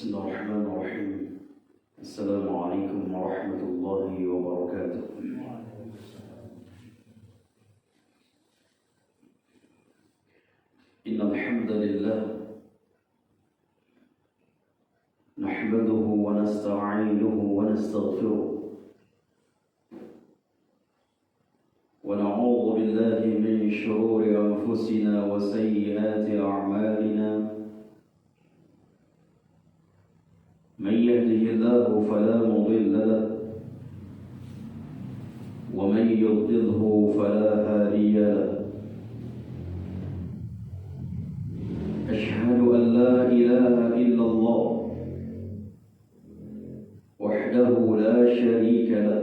بسم الله الرحمن الرحيم. السلام عليكم ورحمة الله وبركاته. إن الحمد لله نحمده ونستعينه ونستغفره ونعوذ بالله من شرور أنفسنا وسيئات أعمالنا. من يهده الله فلا مضل له ومن يضلله فلا هادي له. أشهد أن لا إله إلا الله وحده لا شريك له،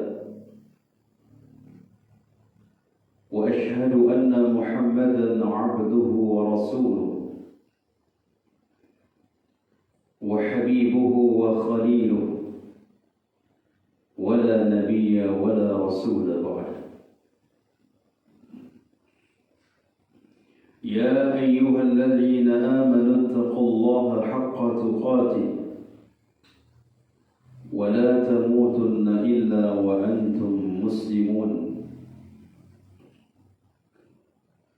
وأشهد أن محمدا عبده ورسوله وحبيبه وخليله، ولا نبي ولا رسول بعد. يا أيها الذين آمنوا اتقوا الله حق تقاته ولا تموتن إلا وأنتم مسلمون.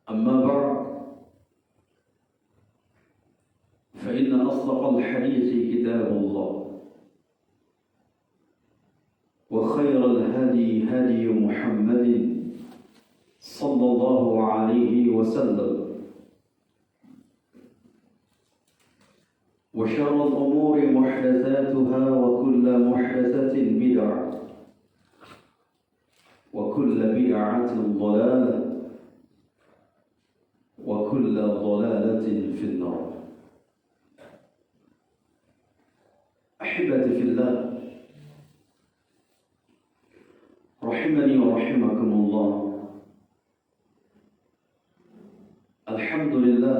أما بعد، فإن أصدق الحديث كتاب الله، وخير الهدي هدي محمد صلى الله عليه وسلم، وشر الأمور محدثاتها، وكل محدثة بدعة، وكل بدعة ضلالة، وكل ضلالة في النار. أحبتي في الله، رحمني ورحمكم الله. الحمد لله,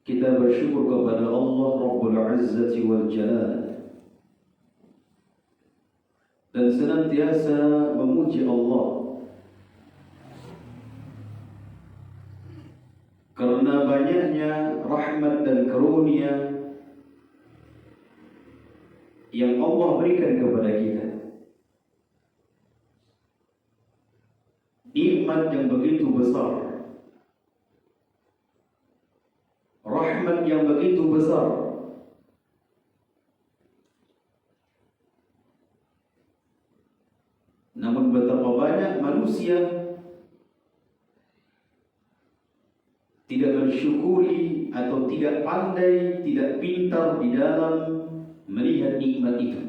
kita bersyukur kepada Allah Rabbul Izzati wal Jalal dan senantiasa memuji Allah karena banyaknya rahmat dan karunia yang Allah berikan kepada kita. Nikmat yang begitu besar, rahmat yang begitu besar, namun betapa banyak manusia tidak mensyukuri atau tidak pandai, tidak pintar di dalam melihat nikmat itu,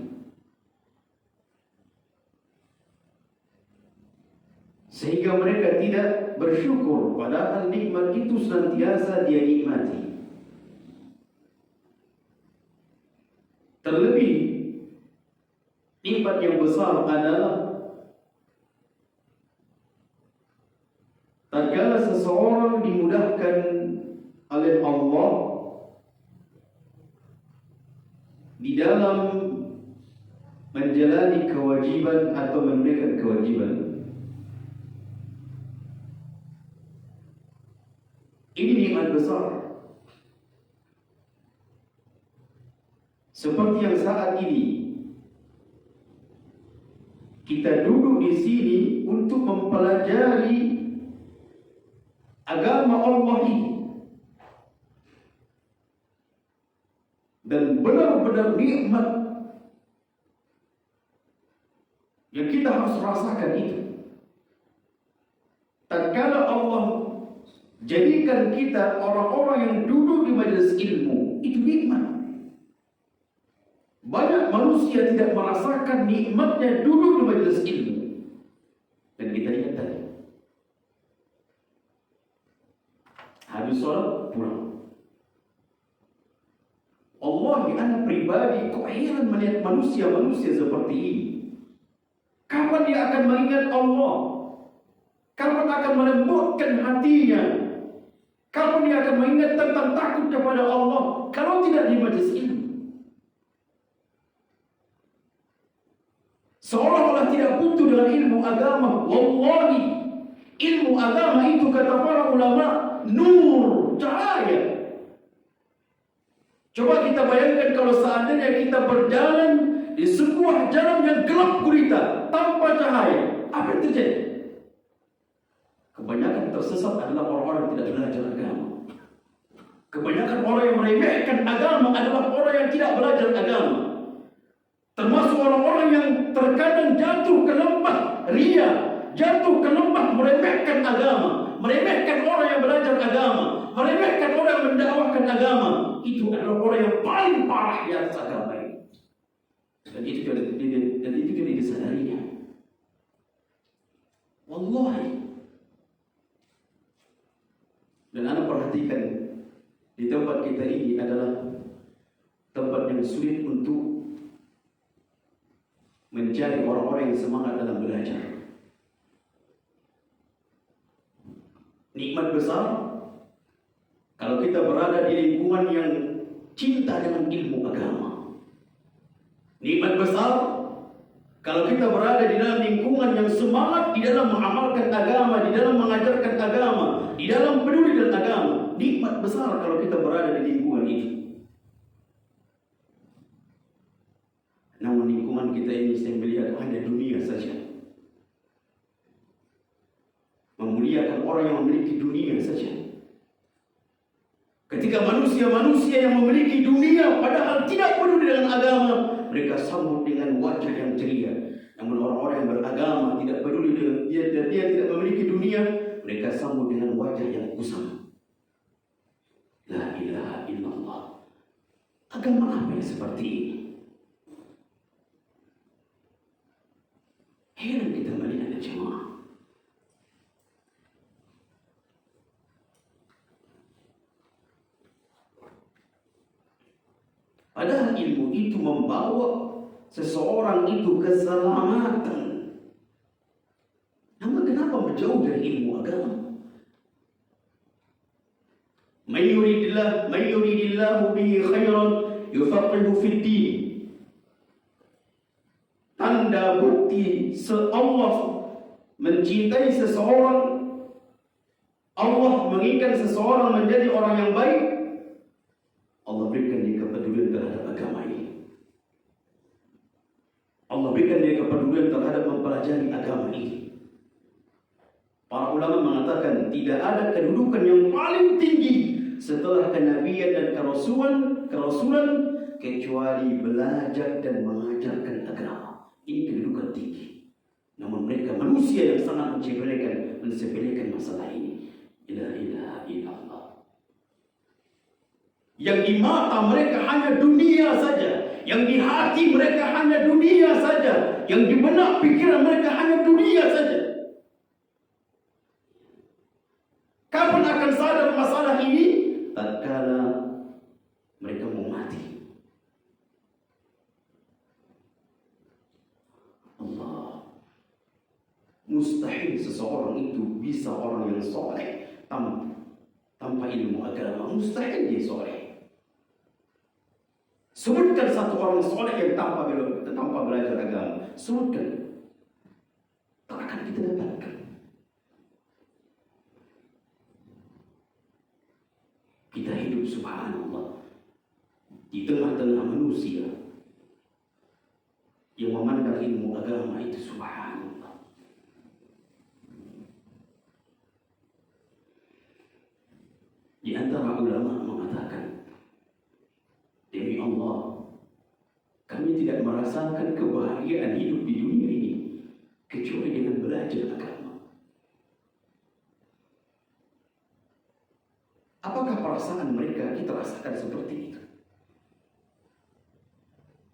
sehingga mereka tidak bersyukur padahal nikmat itu senantiasa dia nikmati. Terlebih nikmat yang besar adalah tatkala seseorang dimudahkan oleh Allah di dalam menjalani kewajiban atau menunaikan kewajiban. Ini nikmat besar. Seperti yang saat ini kita duduk di sini untuk mempelajari agama Allah ini, dan benar-benar nikmat yang kita harus rasakan itu. Tatkala Allah jadikan kita orang-orang yang duduk di majelis ilmu, itu nikmat. Banyak manusia tidak merasakan nikmatnya duduk di majelis ilmu. Dan kita lihat tadi, habis sholat pulang. Allah, anak pribadi kok heran melihat manusia-manusia seperti ini. Kapan dia akan mengingat Allah? Kapan akan melembutkan hatinya? Kapan dia akan mengingat tentang takut kepada Allah? Kalau tidak di majelis ilmu, seolah-olah tidak butuh dengan ilmu agama. Wallahi, ilmu agama itu kata para ulama nur, cahaya. Coba kita bayangkan kalau seandainya kita berjalan di sebuah jalan yang gelap gulita tanpa cahaya, apa yang terjadi? Kebanyakan tersesat adalah orang-orang yang tidak belajar agama. Kebanyakan orang yang meremehkan agama adalah orang yang tidak belajar agama. Termasuk orang-orang yang terkadang jatuh ke lembah ria, jatuh ke lembah meremehkan agama, meremehkan orang yang belajar agama, meremehkan orang yang mendakwahkan agama. Itu adalah orang yang paling parah di atas agama ini. Dan itu tidak disadarinya. Wallahi. Dan anda perhatikan, di tempat kita ini adalah tempat yang sulit untuk mencari orang-orang yang semangat dalam belajar. Nikmat besar kalau kita berada di lingkungan yang cinta dengan ilmu agama. Nikmat besar kalau kita berada di dalam lingkungan yang semangat di dalam mengamalkan agama, di dalam mengajarkan agama, di dalam peduli dengan agama. Nikmat besar kalau kita berada di lingkungan itu. Namun lingkungan kita ini saya melihat hanya dunia saja. Memuliakan orang yang memiliki dunia saja. Ketika manusia-manusia yang memiliki dunia padahal tidak peduli dengan agama, mereka sambut dengan wajah yang ceria. Namun orang-orang yang beragama tidak peduli dengan dia tidak memiliki dunia, mereka sambut dengan wajah yang kusam. La ilaha illallah. Agama apa yang seperti ini? Heran kita melihat jemaah. Padahal ilmu itu membawa seseorang itu keselamatan. Namun kenapa menjauh dari ilmu agama? Man yuridillahu bihi khairan yufaqihu fid din. Tanda bukti Allah mencintai seseorang, Allah menginginkan seseorang menjadi orang yang baik, Allah berikan dia kepedulian terhadap agama ini. Allah berikan dia kepedulian terhadap mempelajari agama ini. Para ulama mengatakan tidak ada kedudukan yang paling tinggi setelah kenabian dan kerasulan kecuali belajar dan mengajarkan agama. Ini kedudukan tinggi. Namun mereka manusia yang sangat mensepelekan masalah ini. La ilaha illallah. Yang di mata mereka hanya dunia saja, yang di hati mereka hanya dunia saja, yang di benak pikiran mereka hanya dunia saja. Kapan akan sadar masalah ini? Tatkala mereka mau mati. Allah. Mustahil seseorang itu bisa orang yang soleh tanpa ilmu agama. Mustahil dia soleh. Sebutkan satu orang soleh yang tanpa belajar agama. Sebutkan. Tak akan kita dapatkan. Kita hidup subhanallah di tengah-tengah manusia yang memandang ilmu agama itu subhanallah. Di antara ulama mengatakan, demi Allah, kami tidak merasakan kebahagiaan hidup di dunia ini kecuali dengan belajar agama. Apakah perasaan mereka kita rasakan seperti itu?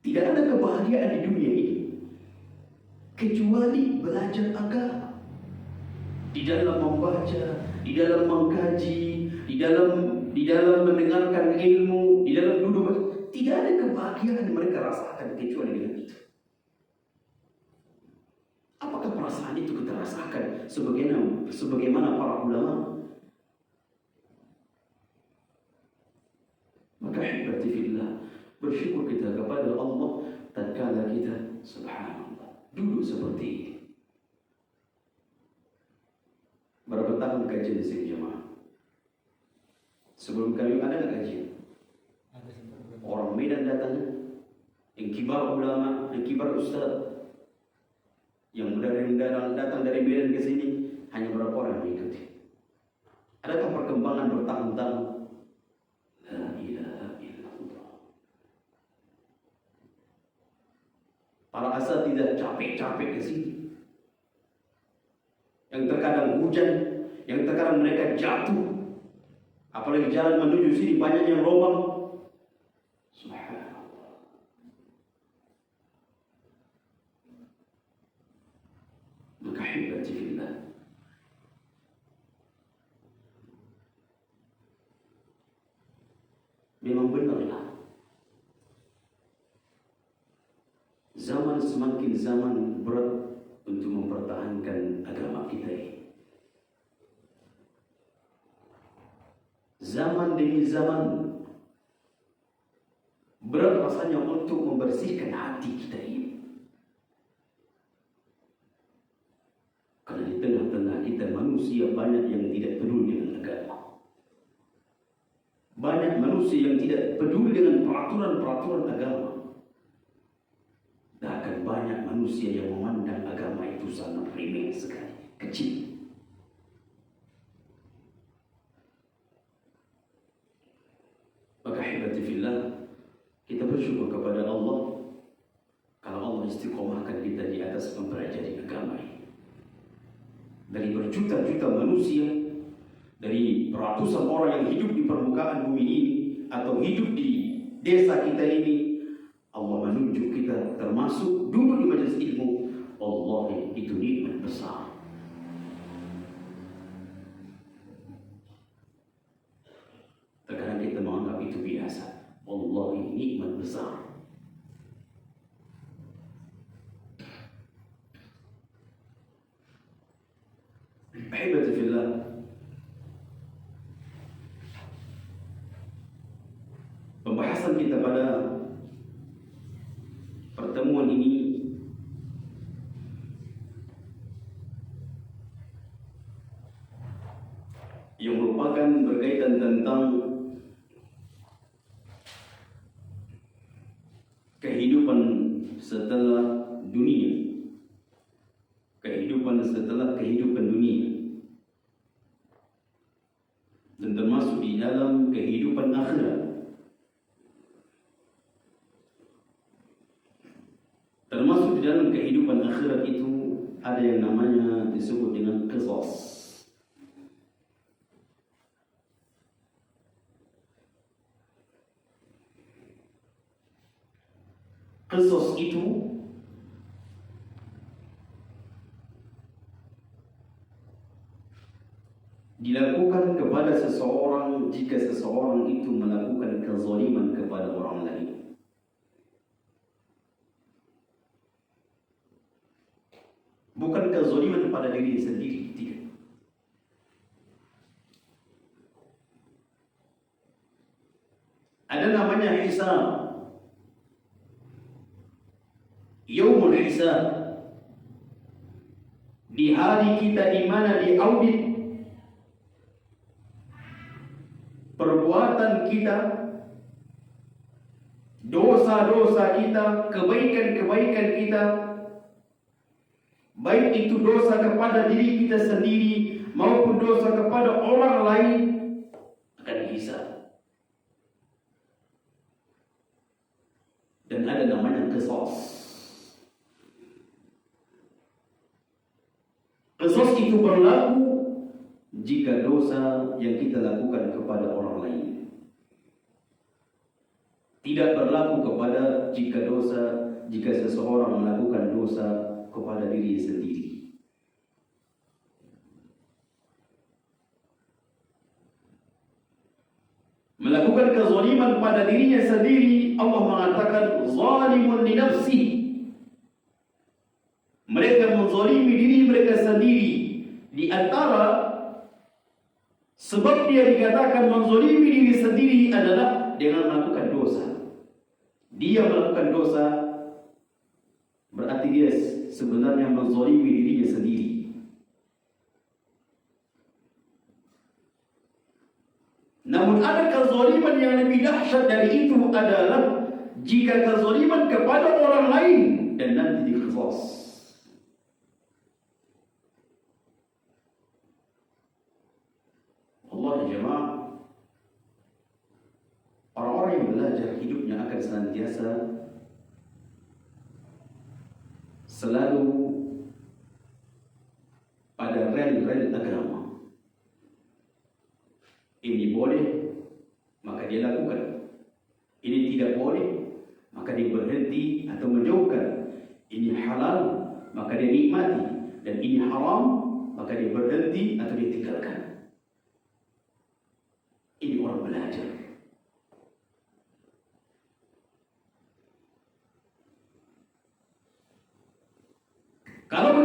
Tidak ada kebahagiaan di dunia ini kecuali belajar agama. Di dalam membaca, di dalam mengkaji, di dalam mendengarkan ilmu, di dalam duduk, tidak ada kebahagiaan yang mereka rasakan kecuali dengan itu. Apakah perasaan itu kita rasakan sebagaimana para ulama? Maka hibati fillah, bersyukur kita kepada Allah tatkala kita subhanallah duduk seperti ini. Berapa tahun kajian di sini jemaah? Sebelum kami ada nggak kajian? orang Medan datang, yang kibar ulama, yang kibar ustaz, yang datang dari Medan ke sini, hanya berapa orang yang mengikuti? Adakah perkembangan bertahun-tahun? La ilaha illallah. Para asatidzah capek-capek ke sini. Yang terkadang hujan, yang terkadang mereka jatuh. Apalagi jalan menuju sini banyak yang lubang. Subhanallah. Maka hibati fillah, memang benarlah zaman semakin zaman berat untuk mempertahankan agama kita ini. Zaman demi zaman berat rasanya untuk membersihkan hati kita ini. Karena di tengah-tengah kita manusia banyak yang tidak peduli dengan agama. Banyak manusia yang tidak peduli dengan peraturan-peraturan agama. Bahkan banyak manusia yang memandang agama itu sangat remeh sekali, kecil. Maka hibati fillah, kita bersyukur kepada Allah kalau Allah istiqomahkan kita di atas mempelajari agama ini. Dari berjuta-juta manusia, dari ratusan orang yang hidup di permukaan bumi ini atau hidup di desa kita ini, Allah menunjuk kita termasuk duduk di majelis ilmu. Allah itu nikmat besar. Terkadang kita menganggap itu biasa. Allah ini nikmat besar. Ahibati fillah, pembahasan kita pada pertemuan ini yang merupakan berkaitan tentang kehidupan setelah dunia, kehidupan setelah kehidupan dunia, dan termasuk di dalam kehidupan akhirat. Termasuk di dalam kehidupan akhirat itu ada yang namanya disebut dengan qisas. Qisas itu dilakukan kepada seseorang jika seseorang itu melakukan kezaliman kepada orang lain. Bukan kezaliman pada diri sendiri, tidak. Ada namanya hisab, yaumul hisab. Di hari kita di mana diaudit perbuatan kita, dosa-dosa kita, kebaikan-kebaikan kita, baik itu dosa kepada diri kita sendiri maupun dosa kepada orang lain, akan dihisab. Dan ada namanya qisas. Qisas itu berlaku jika dosa yang kita lakukan kepada orang lain. Tidak berlaku kepada jika seseorang melakukan dosa kepada diri sendiri. Melakukan kezaliman pada dirinya sendiri, Allah mengatakan zalimun li nafsi. Mereka menzalimi diri mereka sendiri. Di antara sebab dia dikatakan menzalimi diri sendiri adalah dengan melakukan dosa. Dia melakukan dosa berarti dia sebenarnya menzalimi dirinya sendiri. Namun ada kezaliman yang lebih dahsyat dari itu adalah jika kezaliman kepada orang lain dan nanti diqisas. Allah ya jemaah, orang-orang yang belajar hidupnya akan senantiasa selalu pada rel-rel agama. Ini boleh, maka dia lakukan. Ini tidak boleh, maka dia berhenti atau menjauhkan. Ini halal, maka dia nikmati. Dan ini haram, maka dia berhenti atau dia tinggalkan. Ini orang belajar. Kalau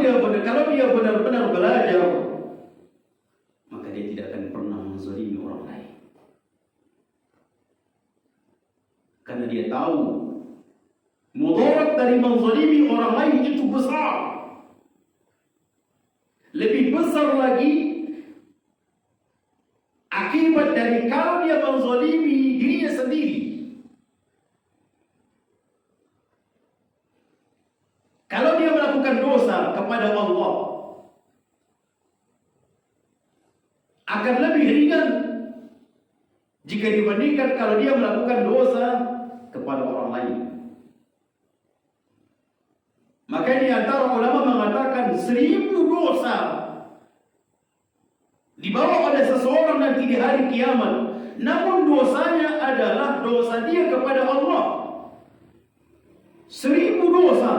dia benar-benar belajar, maka dia tidak akan pernah menzalimi orang lain. Karena dia tahu mudarat dari menzalimi orang lain itu besar. Lebih besar lagi akibat dari kalau dia menzalimi dirinya sendiri. Kalau dia melakukan dosa kepada Allah, akan lebih ringan jika dibandingkan kalau dia melakukan dosa kepada orang lain. Maka di antara ulama mengatakan 1000 dosa dibawa oleh seseorang nanti di hari kiamat, namun dosanya adalah dosa dia kepada Allah. 1000 dosa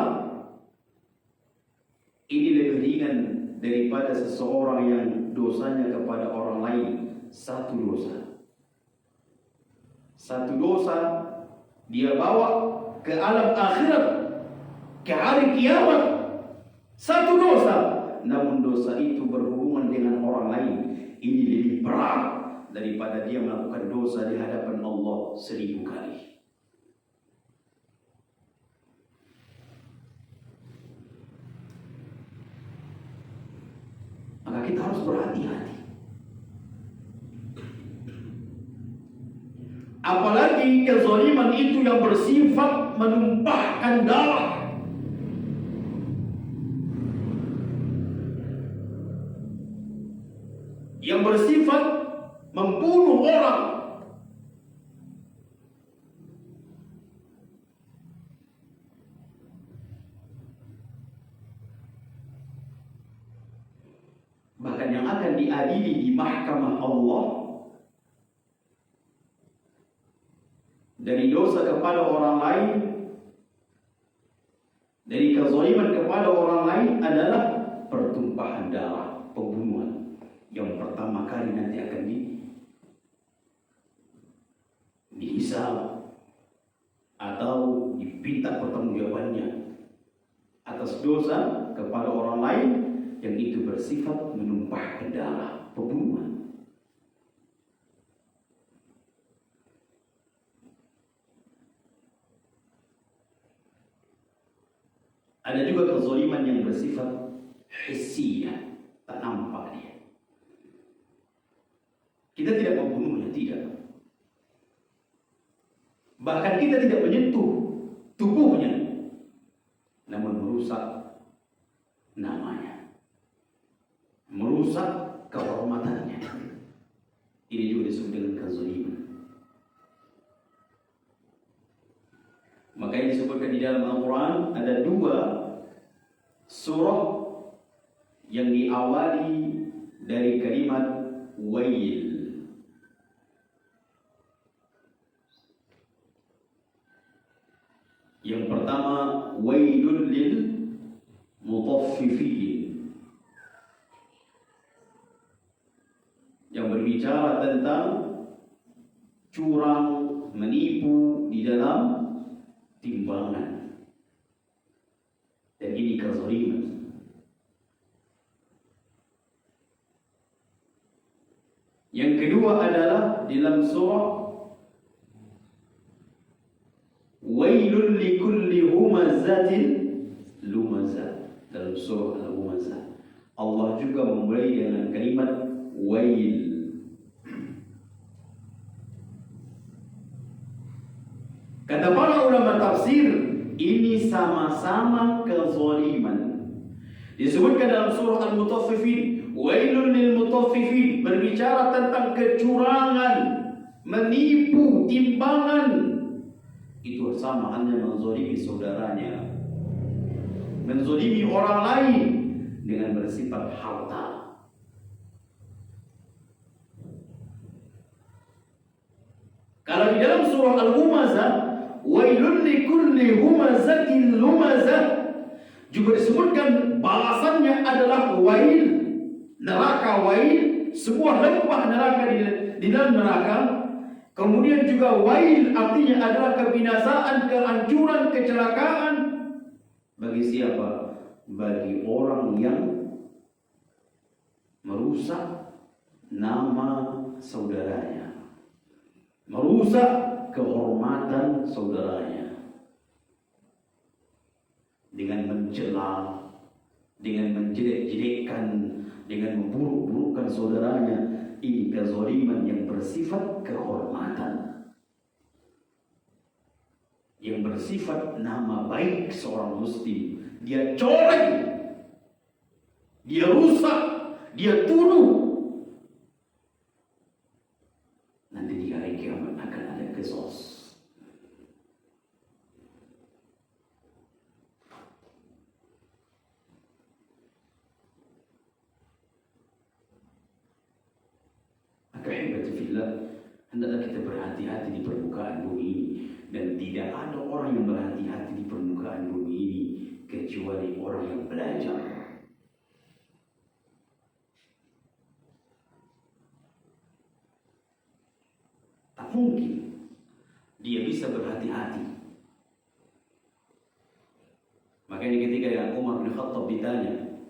ini lebih ringan daripada seseorang yang dosanya kepada orang lain 1 dosa. 1 dosa dia bawa ke alam akhirat, ke hari kiamat. 1 dosa, namun dosa itu berhubungan dengan orang lain. Ini lebih berat daripada dia melakukan dosa di hadapan Allah 1000 kali. Maka kita harus berhati-hati. Apalagi kezaliman itu yang bersifat menumpahkan darah. Yang bersifat membunuh orang. Bahkan yang akan diadili di mahkamah Allah dari dosa kepada orang lain, dari kezaliman kepada orang lain adalah pertumpahan darah, pembunuhan. Yang pertama kali nanti akan dihisab atau dipinta pertanggungjawabannya atas dosa kepada orang lain yang itu bersifat menumpahkan darah, pembunuhan. Ada juga kezaliman yang bersifat hissiyah, tak nampak dia. Kita tidak membunuhnya, tidak. Bahkan kita tidak menyentuh tubuhnya, namun merusak namanya, merusak kehormatannya. Ini juga disebut dengan kezaliman. Makanya disebutkan di dalam Al-Quran ada 2 surah yang diawali dari kalimat wail. Yang pertama wailul lil mutaffifin, yang berbicara tentang curang, menipu di dalam timbangan. Dan ini kezaliman. Yang kedua adalah dalam surah wailul likulli humazatin lumazah. Dalam surah Al-Humazah Allah juga memulai dengan kalimat wail. Kata para ulama tafsir, ini sama-sama kezaliman. Disebutkan dalam surah Al-Mutaffifin, wailul lil mutaffifin, berbicara tentang kecurangan, menipu, timbangan. Itu sama hanya menzalimi saudaranya, menzalimi orang lain dengan bersifat harta. Kalau di dalam surah Al-Humazah, wailul likulli humazatin lumazah, juga disebutkan balasannya adalah wail, neraka wail, sebuah lembah neraka di dalam neraka. Kemudian juga wail artinya adalah kebinasaan, kehancuran, kecelakaan. Bagi siapa? Bagi orang yang merusak nama saudaranya, merusak kehormatan saudaranya dengan mencela, dengan menjelek-jelekkan, dengan memburuk-burukkan saudaranya. Ini kezaliman yang bersifat kehormatan, yang bersifat nama baik seorang muslim. Dia coreng, dia rusak, dia tuduh. Nanti di hari kiamat akan ada qisas. Hendaklah kita berhati-hati di permukaan bumi ini, dan tidak ada orang yang berhati-hati di permukaan bumi ini kecuali orang yang belajar. Tak mungkin dia bisa berhati-hati. Makanya ketika Umar bin Khattab ditanya,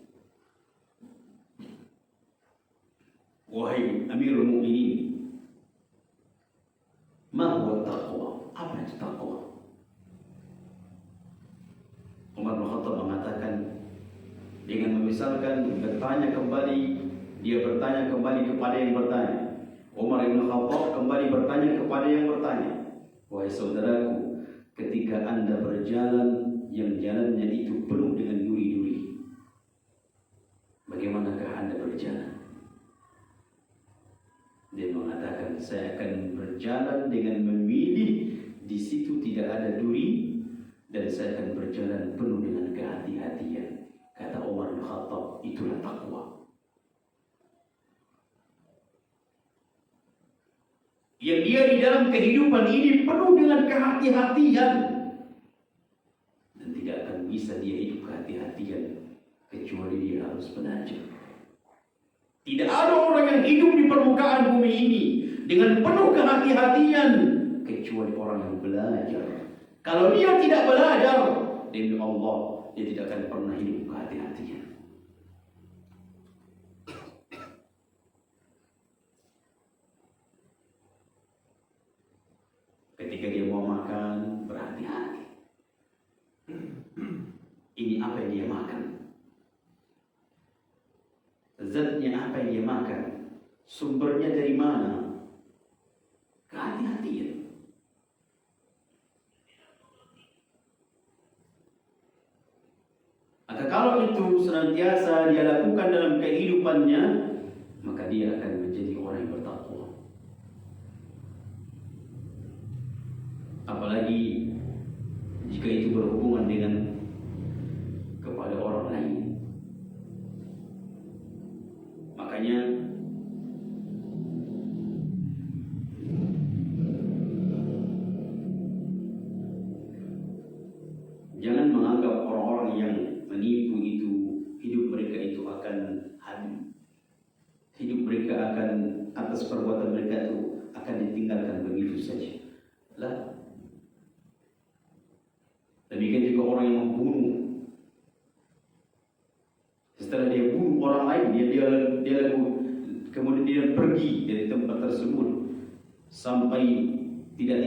wahai Amirul Mukminin, ma huwa taqwa? Apa itu taqwa? Umar bin Khattab mengatakan dengan memisalkan bertanya kembali, dia bertanya kembali kepada yang bertanya. Umar bin Khattab kembali bertanya kepada yang bertanya, wahai saudaraku, ketika Anda berjalan yang jalannya itu penuh dengan duri-duri, bagaimanakah Anda berjalan? Dia mengatakan, saya akan berjalan dengan memilih di situ tidak ada duri, dan saya akan berjalan penuh dengan kehati-hatian. Kata Umar bin Khattab, itulah takwa. Yang dia di dalam kehidupan ini penuh dengan kehati-hatian, dan tidak akan bisa dia hidup kehati-hatian kecuali dia harus belajar. Tidak ada orang yang hidup di permukaan bumi ini dengan penuh kehati-hatian kecuali orang yang belajar. Kalau dia tidak belajar, demi Allah, dia tidak akan pernah hidup kehati-hatian. Ketika dia mau makan, berhati-hati. Ini apa yang dia makan? Zatnya apa yang dia makan? Sumbernya dari mana? Kehati-hatian. Maka kalau itu senantiasa dia lakukan dalam kehidupannya, maka dia akan menjadi orang yang bertakwa. Apalagi jika itu berhubungan dengan kepada orang lain. Makanya jangan menganggap orang-orang yang menipu itu hidup mereka itu akan habis. Hidup mereka akan atas perbuatan mereka itu akan ditinggalkan begitu saja. Lah. Demikian juga orang yang membunuh. Setelah dia bunuh orang lain, dia kemudian dia pergi dari tempat tersebut sampai tidak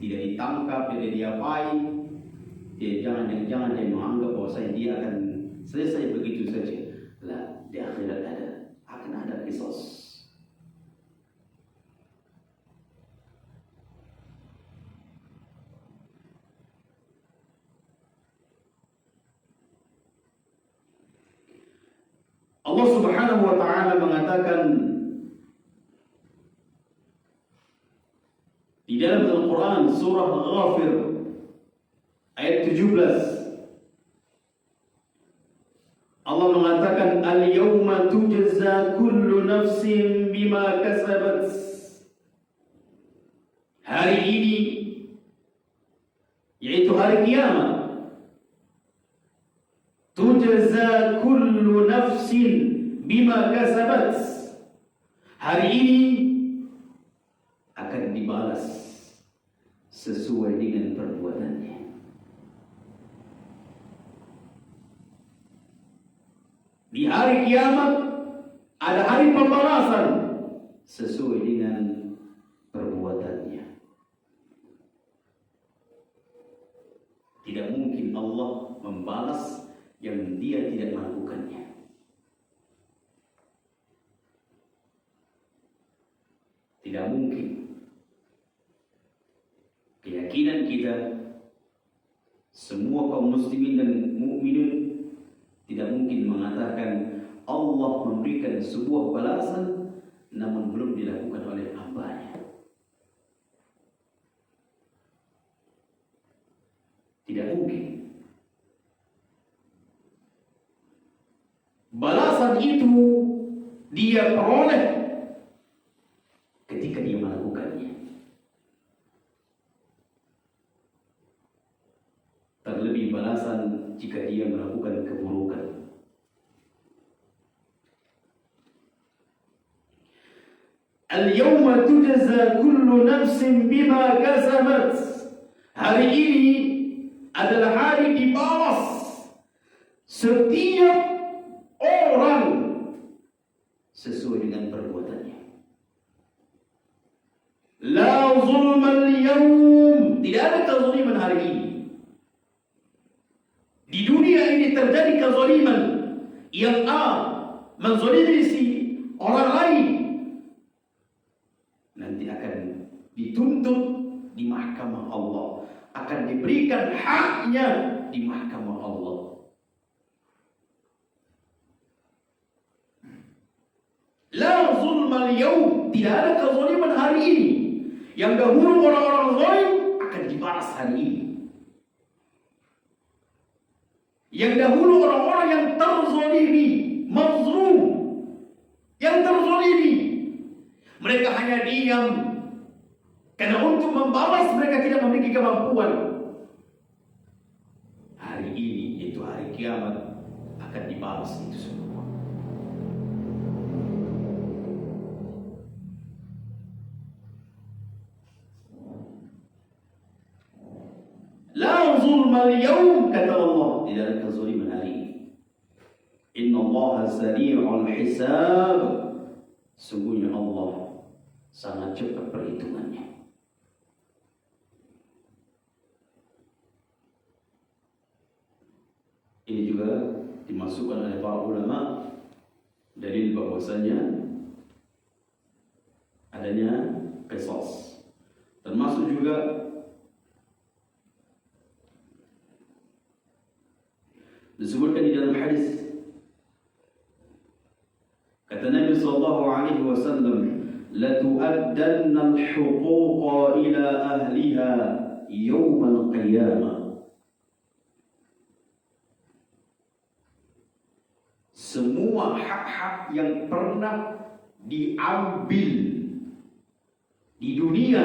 ditangkap, tidak diapain. Jangan dia menganggap bahwa dia akan selesai begitu saja. Lah, di akhirat akan ada qisas. Allah Subhanahu wa taala mengatakan di dalam Al-Qur'an surah Ghafir ayat 17. Allah mengatakan al-yawma tujza kullu nafsin bima kasabat. Hari ini yaitu hari kiamat, tujza kullu nafsin bima kasabat. Hari ini akan dibalas sesuai dengan perbuatannya. Di hari kiamat ada hari pembalasan sesuai dengan perbuatannya. Tidak mungkin Allah membalas yang dia tidak melakukannya. Tidak mungkin. Keyakinan kita semua kaum muslimin dan mukminin tidak mungkin mengatakan Allah memberikan sebuah balasan namun belum dilakukan oleh hamba-Nya. Tidak mungkin. Balasan itu dia peroleh ketika dia melakukannya. Terlebih balasan jika dia melakukan keburukan. Al-yawma tujza kullu nafsin bima kasabat. Hari ini adalah hari dibalas setiap orang sesuai dengan perbuatannya. La zulma al-yawm. Tidak ada kezaliman hari ini. Di dunia ini terjadi kezaliman yang menzalimi si orang lain, nanti akan dituntut di mahkamah Allah, akan diberikan haknya di mahkamah Allah. La zulma al-yawm. Tidak ada kezaliman hari ini. Yang dahulu orang-orang zalim akan dibalas hari ini. Yang dahulu orang-orang yang terzalimi, mazlum, yang terzalimi, mereka hanya diam karena untuk membalas mereka tidak memiliki kemampuan. Hari ini, yaitu hari kiamat, akan dibalas itu semua. La zulma al-yawm, kata Allah, tidak ada kezaliman hari ini. Inna Allah sari'ul hisab. Sungguhnya Allah sangat cepat perhitungannya. Ini juga dimasukkan oleh para ulama dalil bahwasanya adanya qisas. Termasuk juga disebutkan di dalam hadis, kata Nabi sallallahu alaihi wasallam, la tu'addanna al-huquqa ila ahliha yawm al-qiyamah. Semua hak-hak yang pernah diambil di dunia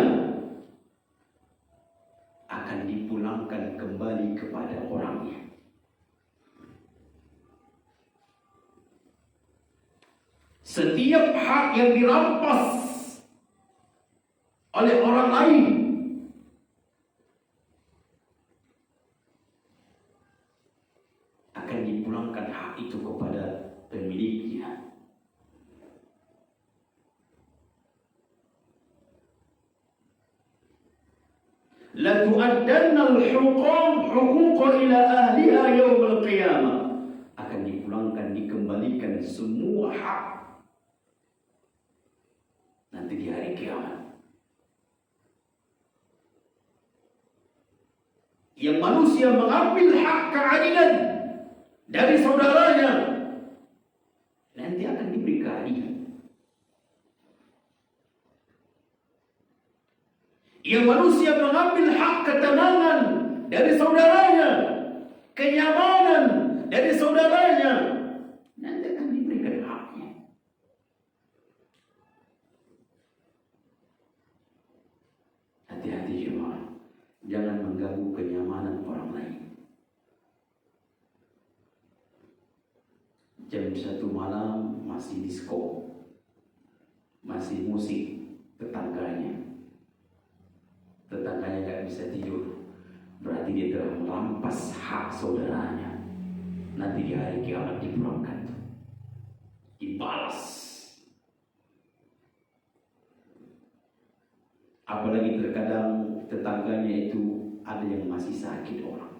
akan dipulangkan kembali kepada orangnya. Setiap hak yang dirampas oleh orang lain akan dipulangkan hak itu kepada pemiliknya. La tu'addanna al-huquq ila ahliha yawm al-qiyamah. Akan dipulangkan, dikembalikan semua hak nanti di hari kiamat. Yang manusia mengambil hak keadilan dari saudaranya, nanti Yang manusia mengambil hak ketenangan dari saudaranya, kenyamanan dari saudaranya, nanti akan diberikan haknya. Hati-hati jemaah, jangan mengganggu kenyamanan orang lain. Jam 1 malam masih disko, masih musik, tetangganya nggak bisa tidur, berarti dia telah merampas hak saudaranya. Nanti di hari kiamat dipulangkan, dibalas. Apalagi terkadang tetangganya itu ada yang masih sakit orang,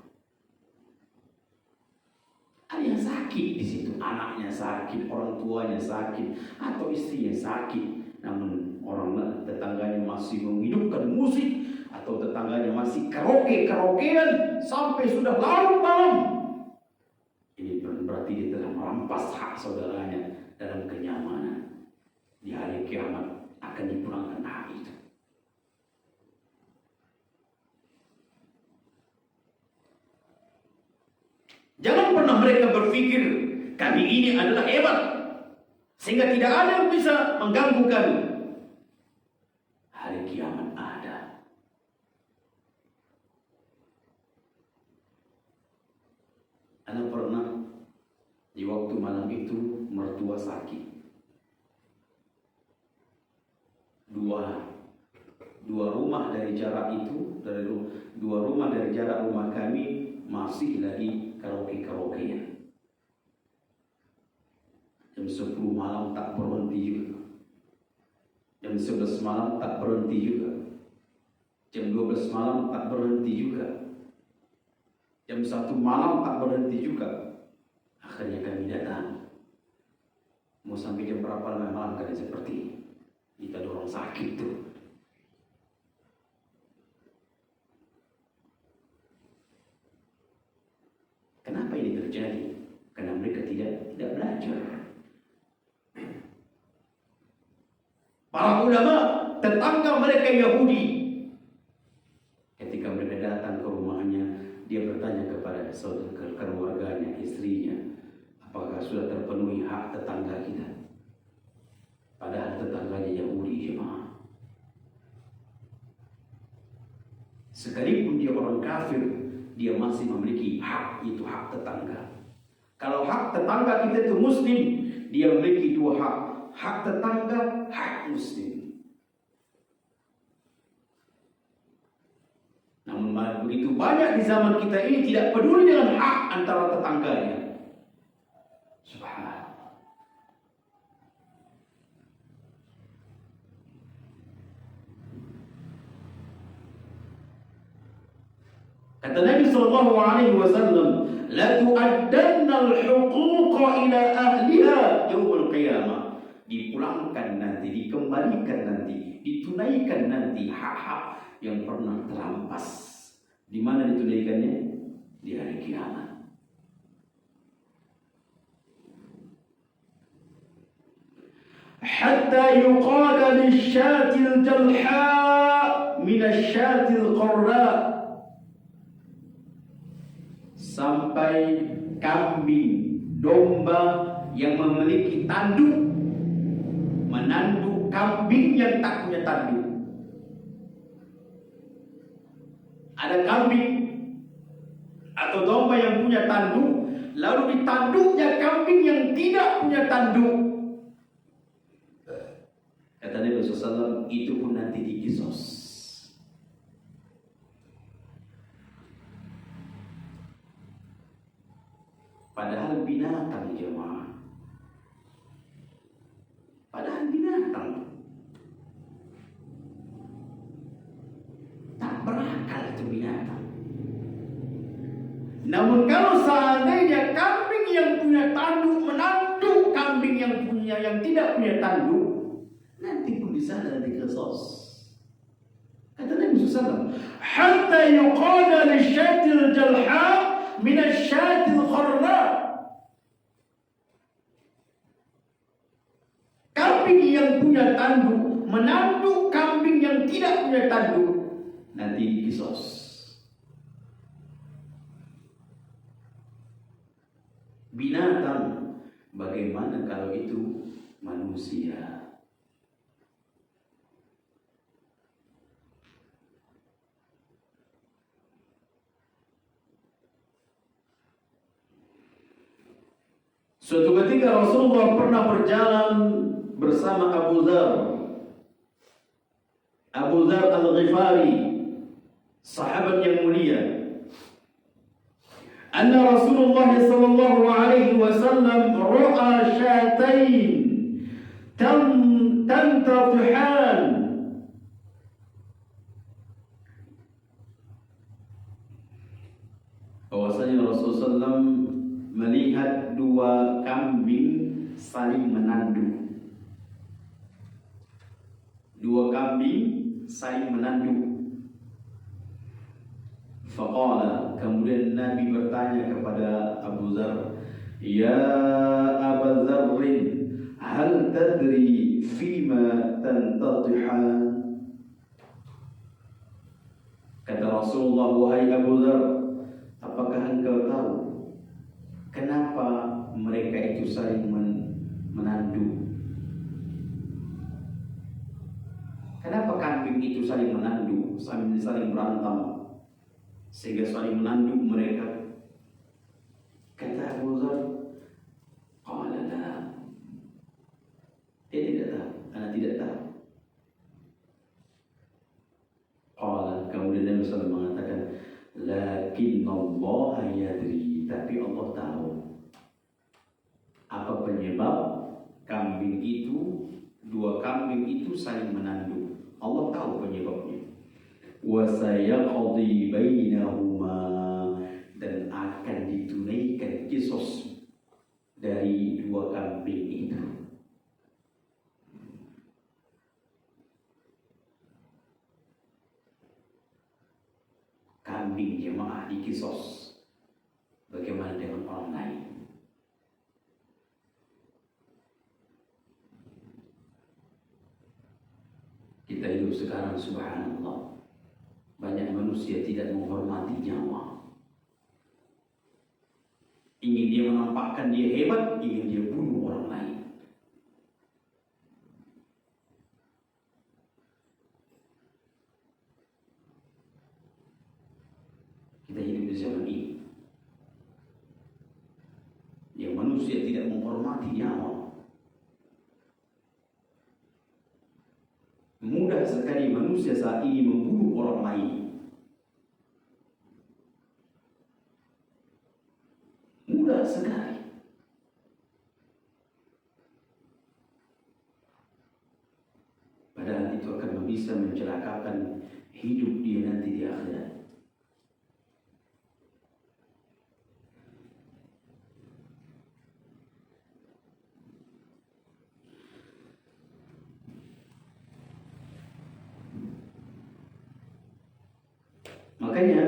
ada yang sakit di situ, anaknya sakit, orang tuanya sakit, atau istrinya sakit, namun orang tetangganya masih menghidupkan musik, atau tetangganya masih karaokean sampai sudah larut malam. Ini berarti dia telah merampas hak saudaranya dalam kenyamanan. Di hari kiamat akan dipulangkan hak itu. Jangan pernah mereka berpikir kami ini adalah hebat sehingga tidak ada yang bisa mengganggu kami. Hari kiamat ada. Anda pernah di waktu malam itu mertua sakit. Dua rumah dari jarak itu, dua rumah dari jarak rumah kami masih lagi karaokean. Jam 10 malam tak berhenti juga. Jam 11 malam tak berhenti juga. Jam 12 malam tak berhenti juga. Jam 1 malam tak berhenti juga. Akhirnya kami datang. Mau sampai jam berapa malam kalian seperti ini? Kita ada orang sakit tuh. Kenapa ini terjadi? Karena mereka tidak belajar. Para ulama, tetangga mereka Yahudi, ketika mereka datang ke rumahnya, dia bertanya kepada keluarganya, istrinya, apakah sudah terpenuhi hak tetangga kita? Padahal tetangganya Yahudi, jemaah. Sekalipun dia orang kafir, dia masih memiliki hak, itu hak tetangga. Kalau hak tetangga kita itu muslim, dia memiliki dua hak. Hak tetangga, hak muslim. Namun begitu banyak di zaman kita ini tidak peduli dengan hak antara tetangganya. Subhanallah. Kata Nabi sallallahu alaihi wasallam, la tu'addanna al-huquqa ila ahliha yaumul qiyamah. Dipulangkan nanti, dikembalikan nanti, ditunaikan nanti hak-hak yang pernah terampas. Di mana ditunaikannya? Di hari kiamat. Hatta yuqala lisyatil jalha min asyatil qarra. Sampai kambing, domba yang memiliki tanduk menanduk kambing yang tak punya tanduk. Ada kambing atau domba yang punya tanduk, lalu ditanduknya kambing yang tidak punya tanduk. Kata Nabi SAW, itu pun nanti dikisos. Padahal binatang, jemaah. Padahal binatang. Tak berakal itu binatang. Namun kalau seandainya kambing yang punya tanduk menanduk kambing yang tidak punya tanduk, nanti pun di sana dikisos. Kata Nabi SAW, hatta yuqala lisyatil jalha min asyatil qarra. Kambing yang punya tanduk menanduk kambing yang tidak punya tanduk, nanti dikisos. Binatang, bagaimana kalau itu manusia? Suatu ketika Rasulullah pernah berjalan bersama Abu Dzar Al-Ghifari, sahabat yang mulia. Anna Rasulullah sallallahu alaihi wasallam ra'a syatain tantatihan. Bahwasanya Rasulullah SAW melihat dua kambing saling menandu. Dua kambing saling menandu. Faqala, kemudian Nabi bertanya kepada Abu Dzar, "Ya Abu Dzar, hal tadri fima tantatihan?" Kata Rasulullah, "Wahai Abu Dzar, apakah engkau tahu kenapa mereka itu saling menandu? Kenapa kambing itu saling menandu, saling berantem sehingga saling menandu mereka?" Kata Abu Dzar, "Qala la." Dia tidak tahu, anak tidak tahu. Qala, kemudian Nabi SAW mengatakan, "Lakinna Allah yadri." Tapi Allah tahu apa penyebab kambing itu, dua kambing itu saling menandu. Allah tahu penyebabnya. Wa sayaqdi bainahuma, dan akan ditunaikan kisos dari dua kambing itu. Kambing jemaah dikisos. Bagaimana dengan orang lain? Kita hidup sekarang, subhanallah, banyak manusia tidak menghormati nyawa. Ingin dia menampakkan dia hebat, ingin dia bunuh orang lain. Kita hidup di zaman ini yang manusia tidak menghormati nyawa. Mudah sekali manusia saat ini membunuh orang lain. Mudah sekali. Padahal itu akan bisa mencelakakan hidup dia nanti di akhirat. Makanya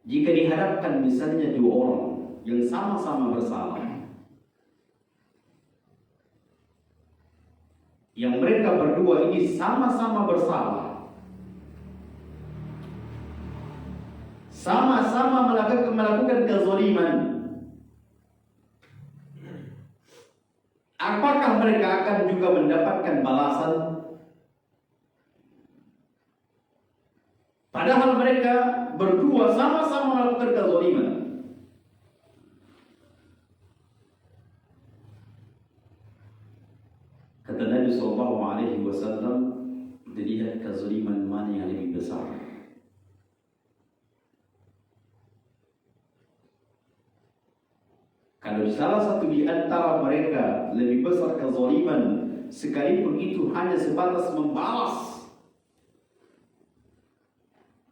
jika dihadapkan misalnya dua orang yang sama-sama bersalah, yang mereka berdua ini sama-sama bersalah, sama-sama melakukan kezaliman, apakah mereka akan juga mendapatkan balasan? Padahal mereka berdua sama-sama melakukan kezaliman. Kata Nabi SAW, dilihat kezaliman mana yang lebih besar. Kalau salah satu di antara mereka lebih besar kezaliman, sekalipun itu hanya sebatas membalas,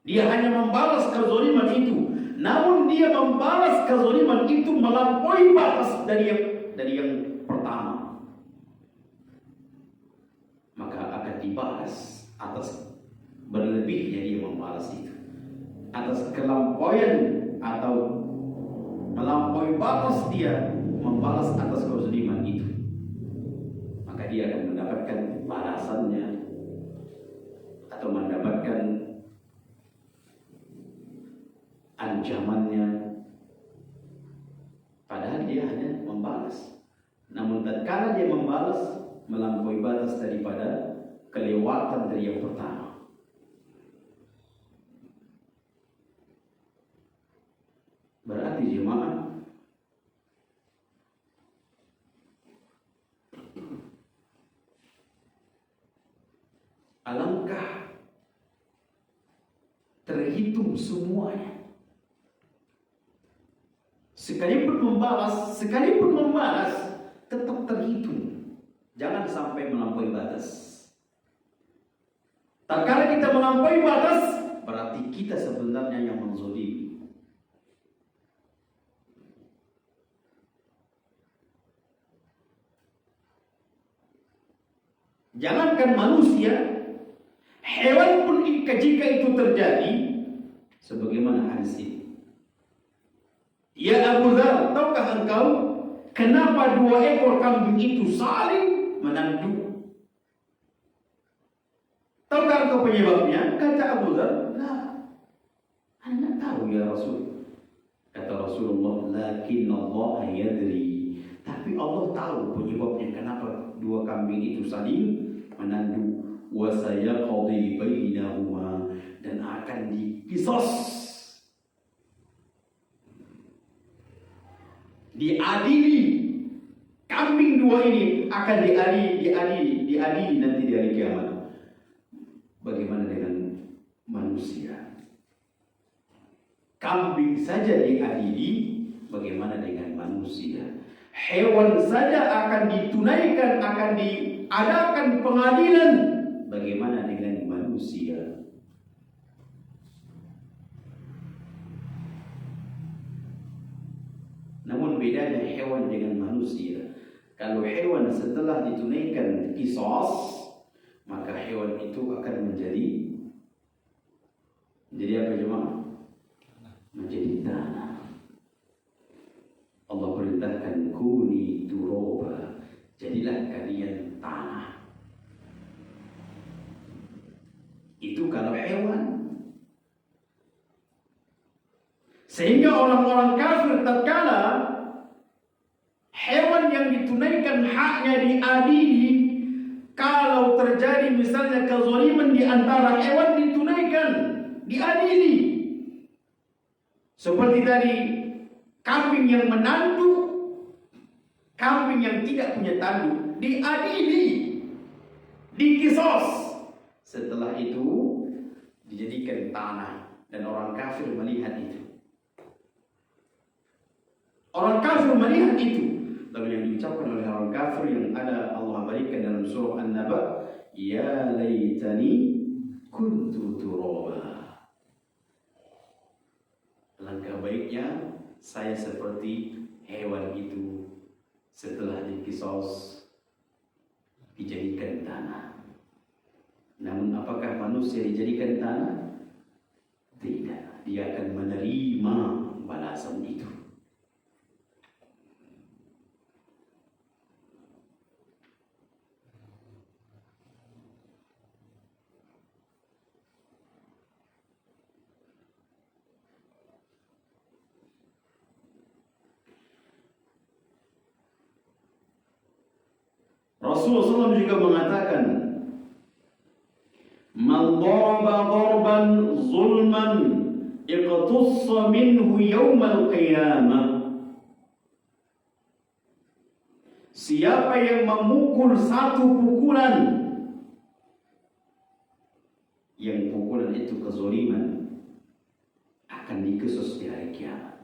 dia hanya membalas kezaliman itu, namun dia membalas kezaliman itu melampaui batas dari yang pertama, maka akan dibahas atas berlebihnya dia membalas itu, atas kelampauan atau melampaui batas dia membalas atas kezaliman itu, maka dia akan mendapatkan balasannya melampaui batas daripada kelewatan dari yang pertama. Berarti jemaah, alangkah terhitung semuanya. Sekalipun membalas, tetap terhitung. Jangan sampai melampaui batas. Tak kala kita melampaui batas, berarti kita sebenarnya yang menzalimi. Jangankan manusia, hewan pun jika itu terjadi, sebagaimana hadis ini. Ya Abu Dzar, tahukah engkau kenapa 2 ekor kambing itu saling menandu? Tahukah engkau penyebabnya? Kata Abu Dzar, "La, anda tahu ya Rasul." Kata Rasulullah, "Lakin Allah yadri." Tapi Allah tahu penyebabnya kenapa 2 kambing itu saling menandu. Wa sayaqdi bainahuma, dan akan diqisas, diadili. Kambing 2 ini akan diadili nanti di hari kiamat. Bagaimana dengan manusia? Kambing saja diadili, bagaimana dengan manusia? Hewan saja akan ditunaikan, akan diadakan pengadilan, bagaimana dengan manusia? Namun bedanya hewan dengan manusia, kalau hewan setelah ditunaikan qisas, maka hewan itu akan menjadi apa jemaah? Menjadi tanah. Allah perintahkan kuni turaba, jadilah kalian tanah. Itu kalau hewan. Sehingga orang-orang kafir tatkala hewan yang ditunaikan haknya diadili, kalau terjadi misalnya kezaliman di antara hewan, ditunaikan, diadili. Seperti tadi, kambing yang menandu, kambing yang tidak punya tanduk, diadili, dikisos. Setelah itu dijadikan tanah, dan orang kafir melihat itu. Orang kafir melihat itu. Lalu yang diucapkan oleh orang kafir yang ada Allah berikan dalam surah An-Naba, ya laitani kuntu turaba. Langkah baiknya saya seperti hewan itu, setelah dikisos dijadikan tanah. Namun apakah manusia dijadikan tanah? Tidak. Dia akan menerima balasan itu. Rasulullah SAW juga mengatakan, "Man daraba darban zulman iqtussa minhu yawmal qiyamah." Siapa yang memukul satu pukulan, yang pukulan itu kezaliman, akan dikhusus di hari kiamat.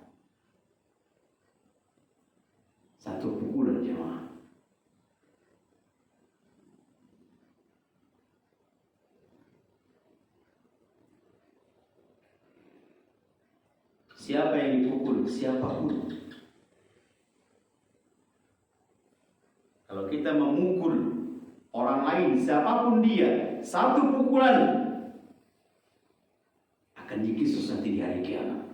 Satu pukulan jemaah. Siapa yang dipukul? Siapapun. Kalau kita memukul orang lain, siapapun dia, satu pukulan akan dikisus nanti di hari kiamat.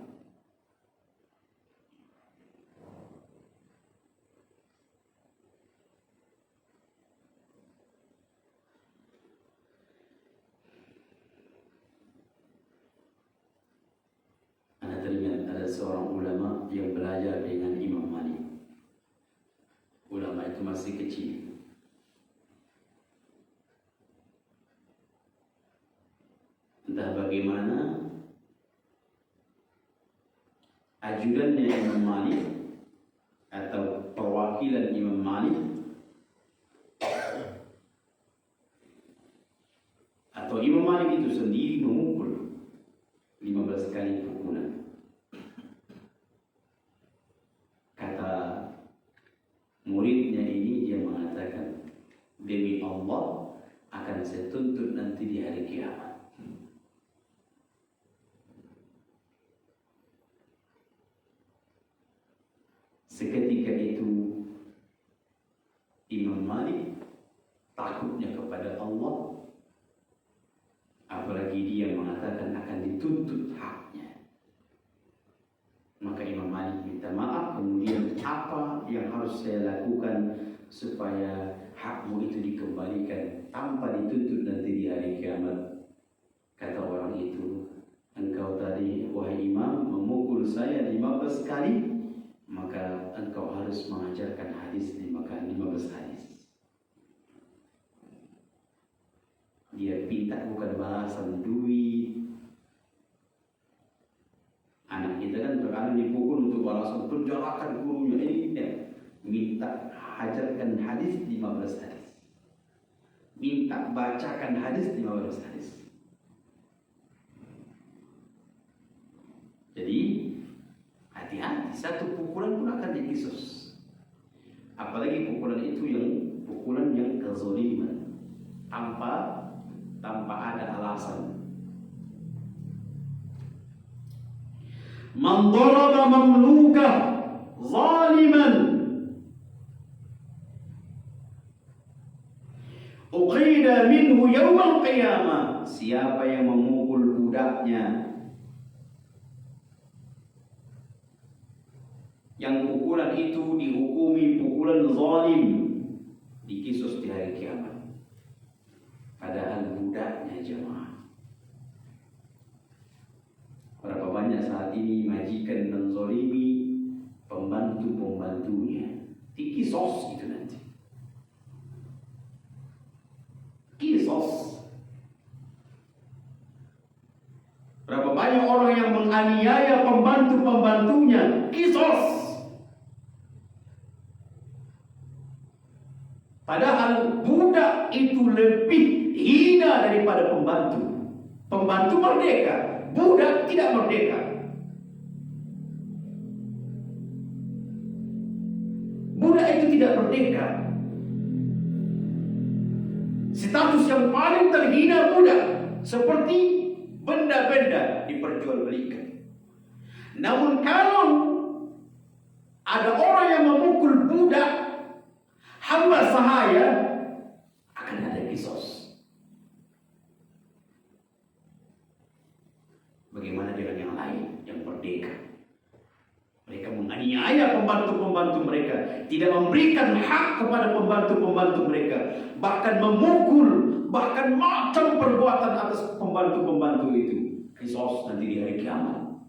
Anda teringat ada seorang ulama yang belajar dengan Imam Malik. Ulama itu masih kecil. Entah bagaimana ajudannya Imam Malik atau perwakilan Imam Malik atau Imam Malik itu sendiri memukul 15 kali pukulan. Kata muridnya ini, dia mengatakan, demi Allah akan saya tuntut nanti di hari kiamat. Seketika itu Imam Malik takutnya kepada Allah, apalagi dia mengatakan akan dituntut haknya. Maka Imam Malik minta maaf, kemudian apa yang harus saya lakukan supaya hakmu itu dikembalikan tanpa dituntut nanti di hari kiamat? Kata orang itu, engkau tadi wahai imam memukul saya 15 kali, maka engkau harus mengajarkan hadis 15 hadis. Dia minta bukan balasan duit. Anak kita kan terkadang dipukul untuk balasan penjarakan gurunya. Ini ya, minta ajarkan hadis 15 hadis. Minta bacakan hadis 15 hadis. Jadi hati-hati, satu pukulan pun akan dikisos. Apalagi pukulan itu yang pukulan yang kezaliman, tanpa ada alasan. Man daraba mamlukah zaliman uqida minhu yawmal qiyamah. Siapa yang memukul budaknya, yang pukulan itu dihukumi pukulan zalim, dikisos di hari kiamat. Padahal budaknya jemaah. Berapa banyak saat ini majikan menzalimi pembantu-pembantunya, dikisos itu nanti. Kisos. Berapa banyak orang yang menganiaya pembantu-pembantunya, kisos. Padahal budak itu lebih hina daripada pembantu. Pembantu merdeka, budak tidak merdeka. Budak itu tidak merdeka. Status yang paling terhina budak, seperti benda-benda diperjualbelikan. Namun kalau ada orang yang memukul budak, hamba sahaya, akan ada kisos. Bagaimana dengan yang lain yang merdeka? Mereka menganiaya pembantu-pembantu mereka, tidak memberikan hak kepada pembantu-pembantu mereka, bahkan memukul, bahkan macam perbuatan atas pembantu-pembantu itu. Kisos nanti di hari kiamat.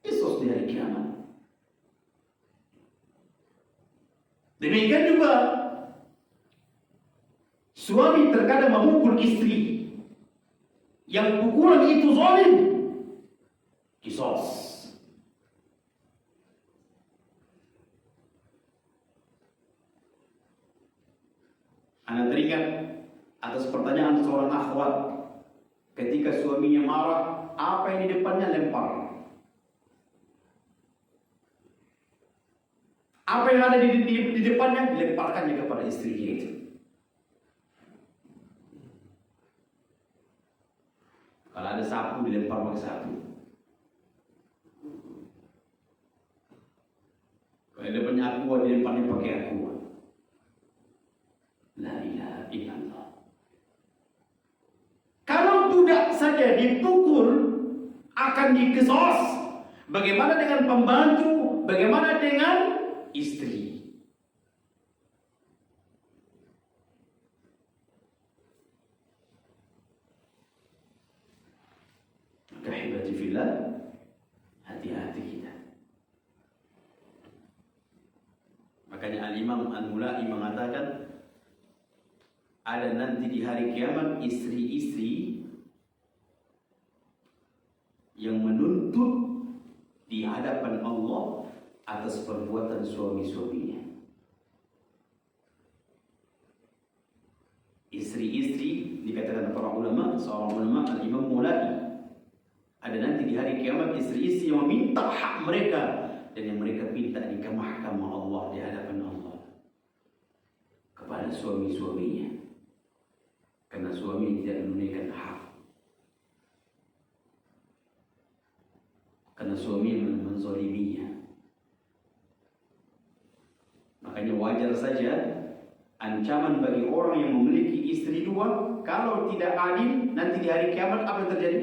Kisos di hari kiamat. Demikian juga suami terkadang memukul istri, yang pukulan itu zalim, kisos. Anda teringat atas pertanyaan seorang akhwat ketika suaminya marah, apa yang di depannya lempar. Apa yang ada di depannya dilemparkannya kepada istrinya itu. Kalau ada sapu dilempar pakai sapu. Kalau ada depannya aqua dilemparnya pakai aqua. La ilaha illallah. Kalau budak saja dipukul akan dikisos, bagaimana dengan pembantu? Bagaimana dengan istri? Maka hibati fillah, hati-hati kita. Makanya Al-Imam Al-Mula'i mengatakan, ada nanti di hari kiamat istri-istri yang menuntut di hadapan Allah atas perbuatan suami-suaminya. Istri-istri dikatakan para ulama, seorang ulama Al-Imam Mulai, ada nanti di hari kiamat istri-istri yang meminta hak mereka dan yang mereka minta di mahkamah Allah, di hadapan Allah kepada suami-suaminya, karena suami tidak menunaikan hak, karena suami menzaliminya. Makanya wajar saja ancaman bagi orang yang memiliki istri dua, kalau tidak adil nanti di hari kiamat apa yang terjadi?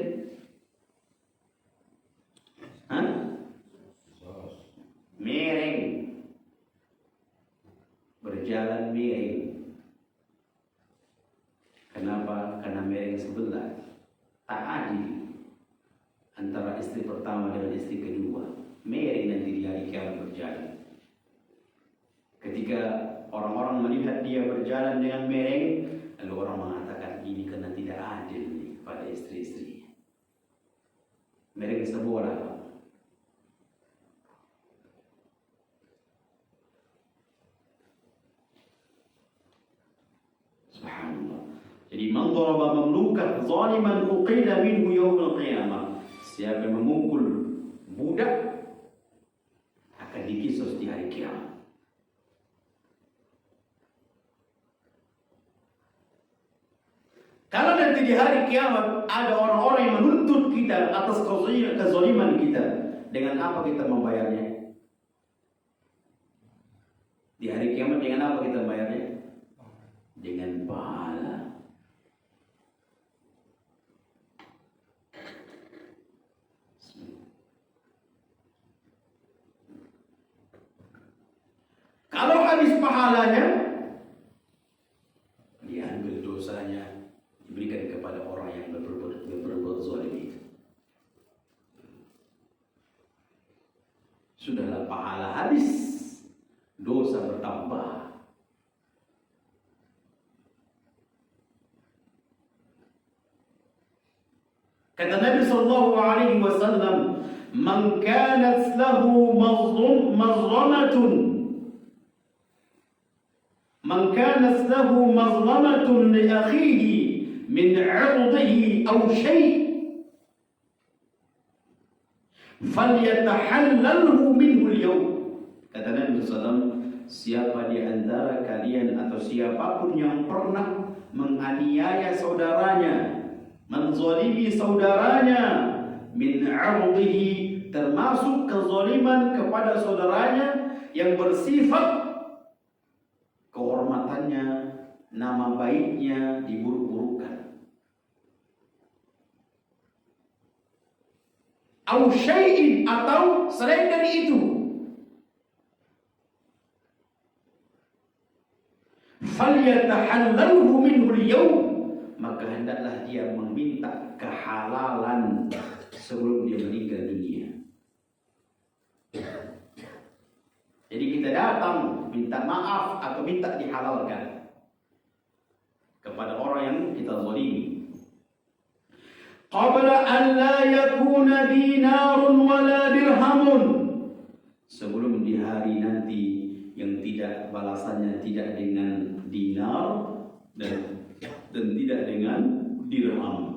Miring, berjalan miring. Kenapa? Karena miring sebelah, tak adil antara istri pertama dengan istri kedua. Miring nanti di hari kiamat berjalan. Ketika orang-orang melihat dia berjalan dengan miring, lalu orang mengatakan ini karena tidak adil nih pada istri-istrinya. Miring sebelah. Subhanallah. Jadi man daraba mamlukan zaliman uqila minhu yaumil qiyamah. Siapa yang memukul budak akan dikisos di hari kiamat. Kalau nanti di hari kiamat ada orang-orang yang menuntut kita atas kezaliman kita, dengan apa kita membayarnya? Di hari kiamat dengan apa kita membayarnya? Dengan pahala. Kalau habis pahalanya, diambil dosanya, diberikan kepada orang yang berbuat zalim itu. Sudahlah pahala habis, dosa bertambah. Kata Nabi sallallahu alaihi wasallam, "Man kanat lahu mazlamatun Man kanat lahu mazlamatun li akhihi min 'irdihi aw shay' falyatahallalhu minhu al-yawm." Kata Nabi sallallahu, siapa di antara kalian atau siapapun yang pernah menganiaya saudaranya, menzalimi saudaranya, min 'irdihi, termasuk kezaliman kepada saudaranya yang bersifat kehormatannya, nama baiknya diburuk-burukkan. Au syai'in, atau selain dari itu. Falyatahallalhu minhu al-yawm, maka hendaklah dia meminta kehalalan sebelum dia meninggal dunia. Jadi kita datang minta maaf atau minta dihalalkan kepada orang yang kita zalimi. Qabla an la yakuna dinarun wala dirhamun, sebelum di hari nanti yang tidak balasannya tidak dengan dinar dan tidak dengan dirham.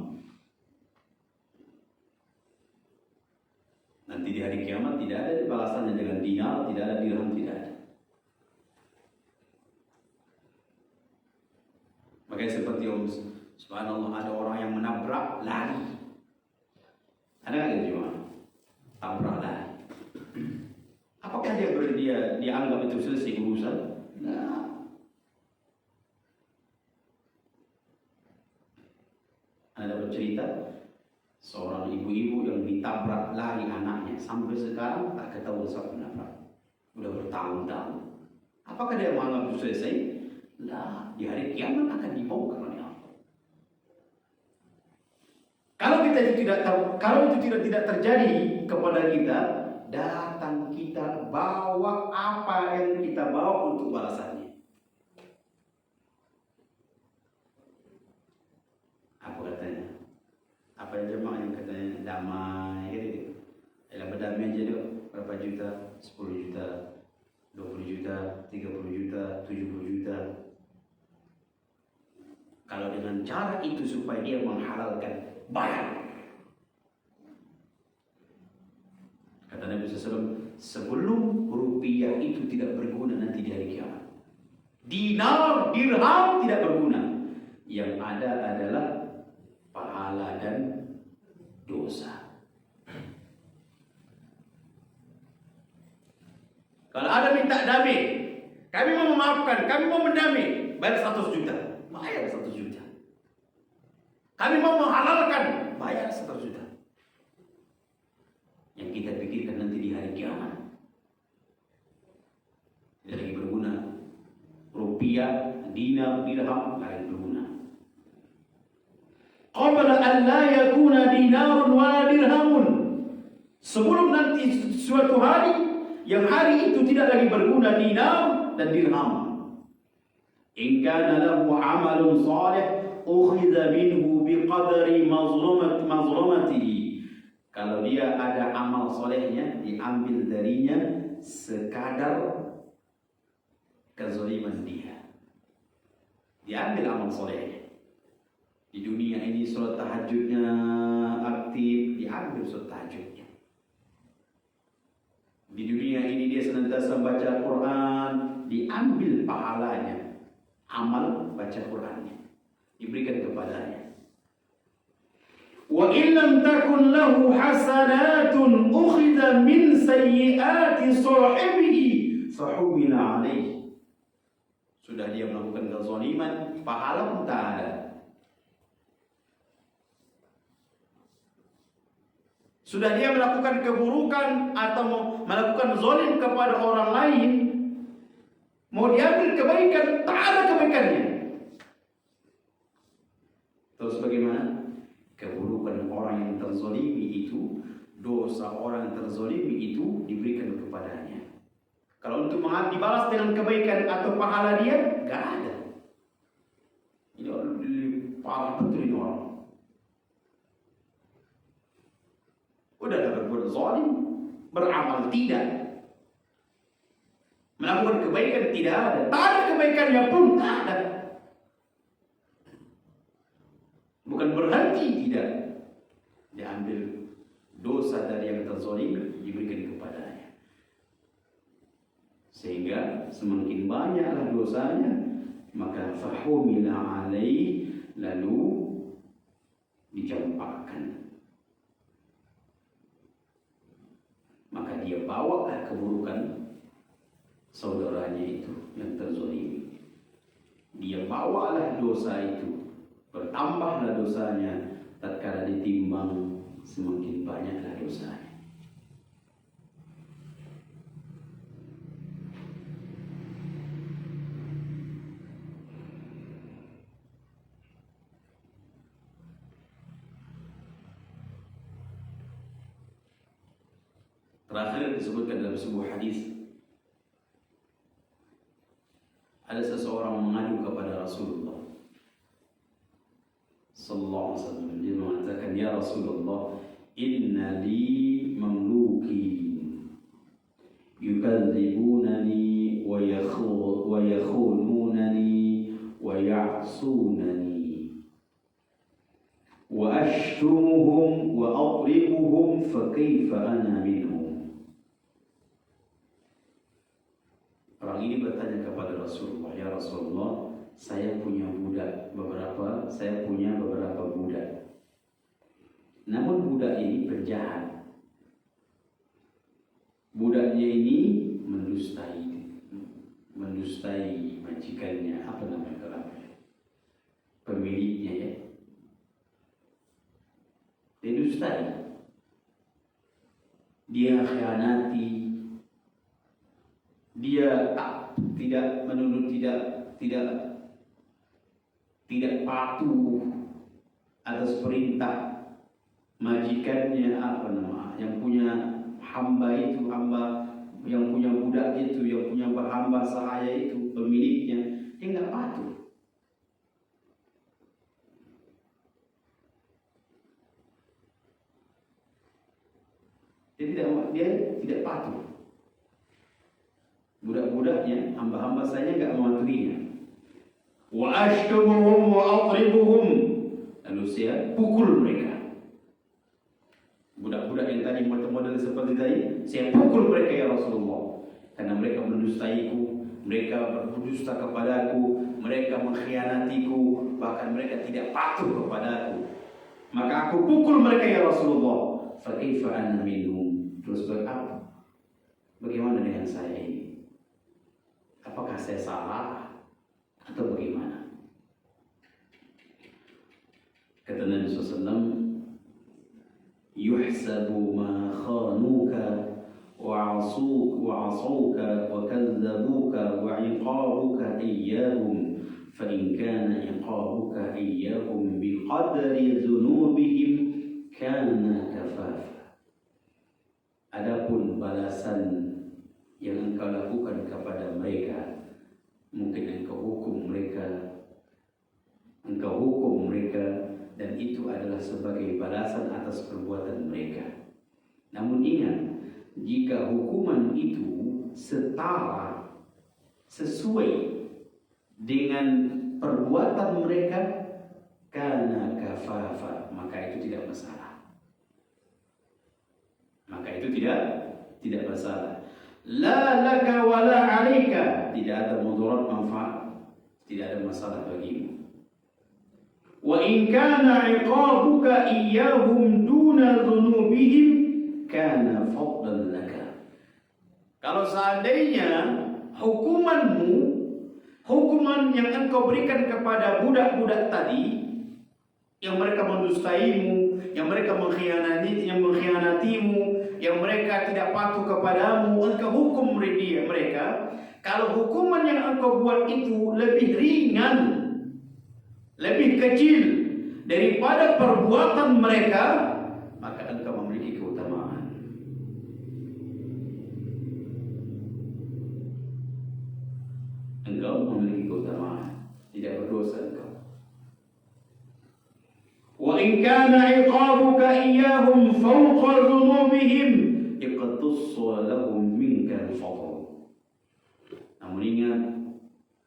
Nanti di hari kiamat tidak ada balasannya dengan dinar, tidak ada dirham, tidak ada. Makanya seperti subhanallah, ada orang yang menabrak lari. Ada nggak gitu cuma tabrak lari? Apakah dia dianggap itu selesai urusan? Nah, ada bercerita seorang ibu-ibu yang ditabrak lari anaknya, sampai sekarang tak ketahuan siapa menabrak. Sudah bertahun-tahun. Apakah dia menganggap itu selesai? Lah, di hari kiamat akan dibongkar oleh Allah. Kalau itu tidak terjadi kepada kita, datang kita bawa apa yang kita bawa untuk balasannya. damai gitu. Dalam berdamai aja dulu berapa juta, 10 juta, 20 juta, 30 juta, 70 juta. Kalau dengan cara itu supaya dia menghalalkan, bayar. Kata Nabi SAW, sebelum rupiah itu tidak berguna nanti di hari kiamat, dinar, dirham tidak berguna. Yang ada adalah pahala dan dosa. Kalau ada minta damai, kami mau memaafkan, kami mau mendamai, bayar 100 juta. Bayar 100 juta. Kami mau menghalalkan, bayar 100 juta. Yang kita pikirkan nanti di hari kiamat tidak lagi berguna. Rupiah, dinar, dirham tidak lagi berguna. Qabla an la yakuna dinarun wala dirhamun. Sebelum nanti suatu hari yang hari itu tidak lagi berguna dinar dan dirham. In kana lahu amalun salih ukhidha minhu biqadri mazlumatihi. Kalau dia ada amal solehnya, diambil darinya sekadar kezaliman dia. Diambil amal solehnya. Di dunia ini sholat tahajudnya aktif, diambil sholat tahajudnya. Di dunia ini dia senantiasa baca Quran, diambil pahalanya, amal baca Qurannya, diberikan kepadanya. Wa in lam takun lahu hasanatun ukhidha min sayyiati sahibihi fahumila alaihi. Sudah dia melakukan kezaliman, pahala pun tak ada. Sudah dia melakukan keburukan atau melakukan zalim kepada orang lain, mau diambil kebaikan, tak ada kebaikannya. Terus bagaimana? Keburukan orang yang terzalimi itu, dosa orang yang terzalimi itu diberikan kepadanya. Kalau untuk dibalas dengan kebaikan atau pahala dia, gak ada. Ini orang parah betul ini orang. Udah berbuat zalim, beramal tidak, melakukan kebaikan tidak ada, tak ada kebaikannya pun tak ada. Bukan berhenti, tidak. Diambil dosa dari yang terzalimi, diberikan kepadanya. Sehingga semakin banyaklah dosanya, maka fahumila alaih, lalu dicampakkan. Maka dia bawalah keburukan saudaranya itu yang terzalimi. Dia bawalah dosa itu. Bertambahlah dosanya, tatkala ditimbang semakin banyaklah dosanya. Terakhir disebutkan dalam sebuah hadis, ada seseorang mengadu kepada Rasulullah sallallahu alaihi wasallam. Dia mengatakan, ya Rasulullah, inna li mamlukin yukadzibunani wa yakhununani wa ya'sunani wa ashtumuhum wa adribuhum fa kaifa ana minhum. Orang ini bertanya kepada Rasulullah, ya Rasulullah, saya punya beberapa budak. Namun budak ini penjahat. Budaknya ini mendustai majikannya, apa namanya, pemiliknya ya. Dia dustai. Dia khianati. Dia tidak menurut tidak patuh atas perintah majikannya, yang punya hamba itu, yang punya budak itu, yang punya hamba sahaya itu, pemiliknya, dia nggak patuh. Dia tidak patuh. Budak-budaknya, hamba-hamba saya enggak mematuhinya. Wa ashtumuhum wa adribuhum. Lalu saya pukul mereka. Budak-budak yang tadi model-model seperti tadi, saya pukul mereka ya Rasulullah. Karena mereka mendustaiku, mereka berdusta kepadaku, mereka mengkhianatiku, bahkan mereka tidak patuh kepadaku. Maka aku pukul mereka ya Rasulullah. Fa kaifa ana minhum? Terus berapa? Bagaimana dengan saya ini? Apakah saya salah atau bagaimana? Kata Nabi SAW, yuhsabu ma khanuka وعصوك وكذبوك وعقابك إياهم فإن كان عقابك إياهم بقدر ذنوبهم كان كفافا. Adapun balasan yang engkau lakukan kepada mereka, mungkin engkau hukum mereka, dan itu adalah sebagai balasan atas perbuatan mereka. Namun ingat, jika hukuman itu setara, sesuai dengan perbuatan mereka, kana kafafa, maka itu tidak masalah. Tidak masalah. La laka wa la alika, tidak ada mudarat manfaat, tidak ada masalah bagimu. Wa in kana iqabuka iyyahum duna dhunubihim kana fadlan laka. Kalau seandainya hukuman yang engkau berikan kepada budak-budak tadi, yang mereka mendustaimu, yang mereka mengkhianatimu, yang mereka tidak patuh kepadamu, engkau hukum mereka. Kalau hukuman yang engkau buat itu lebih ringan, lebih kecil daripada perbuatan mereka, maka engkau memiliki keutamaan. Engkau memiliki keutamaan, tidak berdosa engkau. Wa in kana iqabuka iyyahum fawqa dhunubihim iqtassu lahum minka al-fadl. Namun ingat,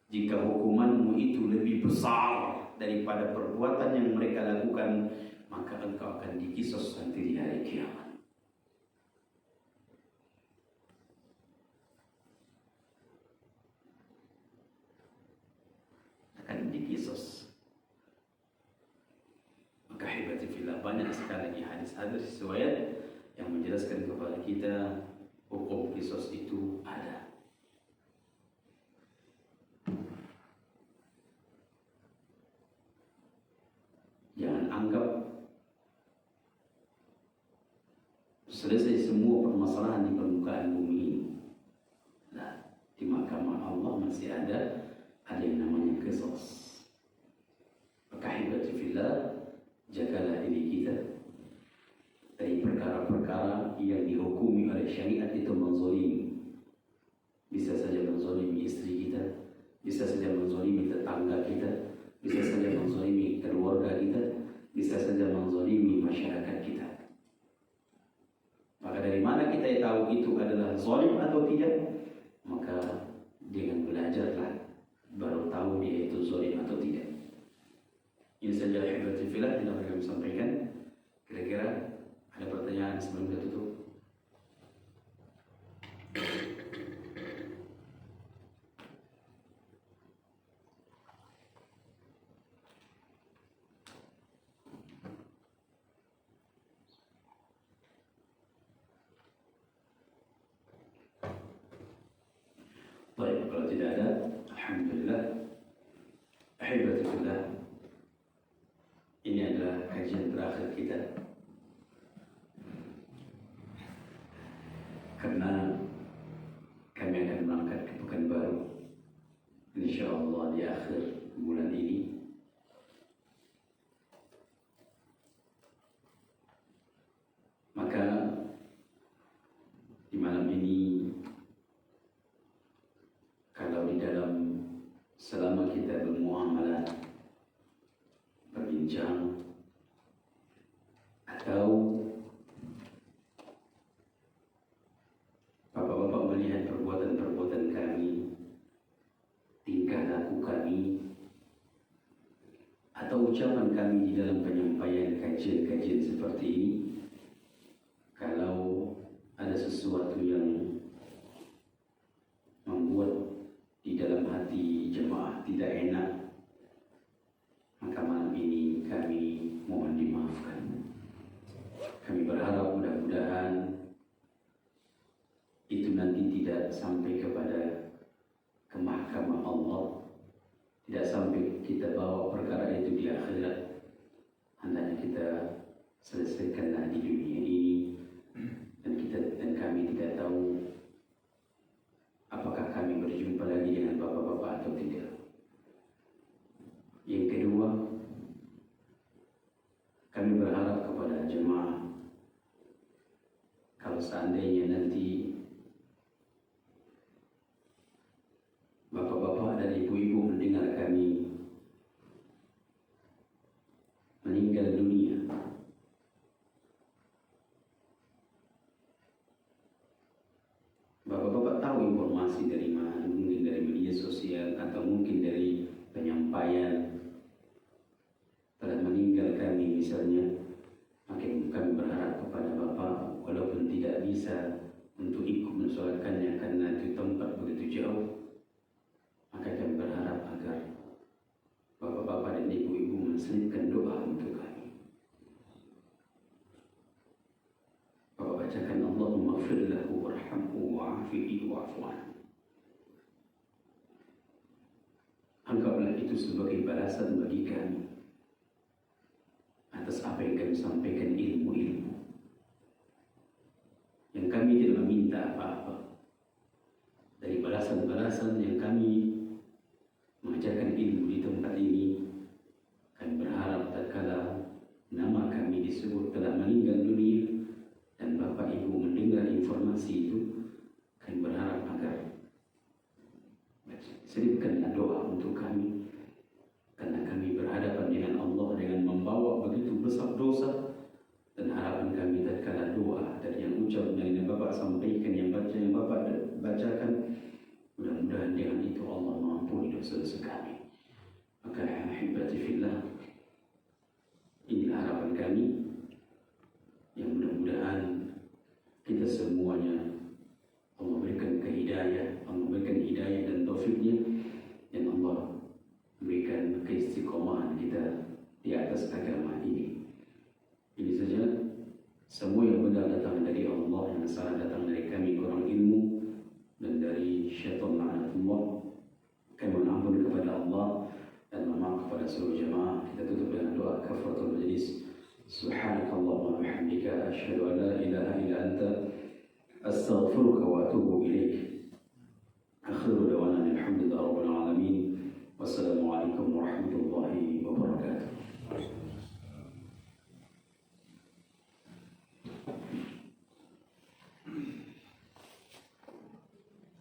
jika hukumanmu itu lebih besar daripada perbuatan yang mereka lakukan, maka engkau akan dikisos nanti di hari kiamat. Akan dikisos. Maka hebati fillah, banyak sekali hadis-hadis riwayat yang menjelaskan kepada kita hukum kisos itu ada. Jangan anggap selesai semua permasalahan di permukaan bumi ini. Nah, di mahkamah Allah masih ada yang namanya qisas. Maka hibati fillah, jagalah diri kita dari perkara-perkara yang dihukumi oleh syariat itu menzalimi. Bisa saja menzalimi istri kita, bisa saja menzalimi tetangga kita, bisa saja menzalimi keluarga kita, bisa saja menzalimi masyarakat kita. Maka dari mana kita tahu itu adalah zalim atau tidak? Maka dengan belajarlah, baru tahu dia itu zalim atau tidak. Ini saja hibati fillah yang dapat kami sampaikan. Kira-kira ada pertanyaan sebelum kita tutup? Baik, kalau tidak ada, alhamdulillah. Ahibati fillah, ini adalah kajian terakhir kita, karena kami akan berangkat ke Pekanbaru insyaallah di akhir bulan ini. Maka di malam ini, kalau di dalam selama kita bermuamalah, berbincang, atau atau ucapan kami di dalam penyampaian kajian-kajian seperti ini, kalau ada sesuatu yang membuat di dalam hati jemaah tidak enak, maka malam ini kami mohon dimaafkan. Kami berharap mudah-mudahan itu nanti tidak sampai kepada ke mahkamah Allah, tidak sampai kita bawa perkara itu di akhirat. Hendaknya kita selesaikanlah di dunia ini, dan kami tidak tahu apakah kami berjumpa lagi dengan bapak-bapak atau tidak. Yang kedua, kami berharap kepada jemaah, kalau seandainya nanti bapak-bapak dan ibu-ibu mendengar kami meninggal dunia, bapak-bapak tahu informasi dari mana, mungkin dari media sosial atau mungkin dari penyampaian telah meninggal kami misalnya, maka kami berharap kepada bapak, walaupun tidak bisa untuk ikut mensolatkannya karena itu tempat begitu jauh, maka kami berharap agar bapak-bapak dan ibu-ibu menselipkan doa untuk kami. Bapak bacakan Allahumma ighfir lahu warhamhu wa'afihi wa'fu anhu. Anggaplah itu sebagai balasan bagi kami atas apa yang kami sampaikan, ilmu-ilmu yang kami tidak meminta apa-apa. Dari balasan-balasan yang kami mengajarkan ilmu di tempat ini, kami berharap tatkala nama kami disebut telah meninggal dunia dan Bapak Ibu mendengar informasi itu, kami berharap agar selipkanlah doa untuk kami, karena kami berhadapan dengan Allah dengan membawa begitu besar dosa, dan harapan kami tatkala doa dari yang ucap yang Bapak sampaikan, yang Bapak bacakan, mudah-mudahan dengan itu Allah mengampuni dosa-dosa kami. Maka ahibati fillah, inilah harapan kami, yang mudah-mudahan kita semuanya Allah berikan kehidayah, Allah berikan hidayah dan taufiknya, dan Allah berikan keistiqomahan kita di atas agama ini. Ini saja. Semua yang benar datang dari Allah, yang salah datang dari kami kurang ilmu dan dari syaitan la'natullah. Kami mohon ampun kepada Allah dan mohon kepada seluruh jemaah. Kita tutup dengan doa kafaratul majlis. Subhanakallahumma wa bihamdika asyhadu an la ilaha illa anta astaghfiruka wa atubu ilaik. Akhiru da'wana alhamdulillahi rabbil alamin. Wassalamu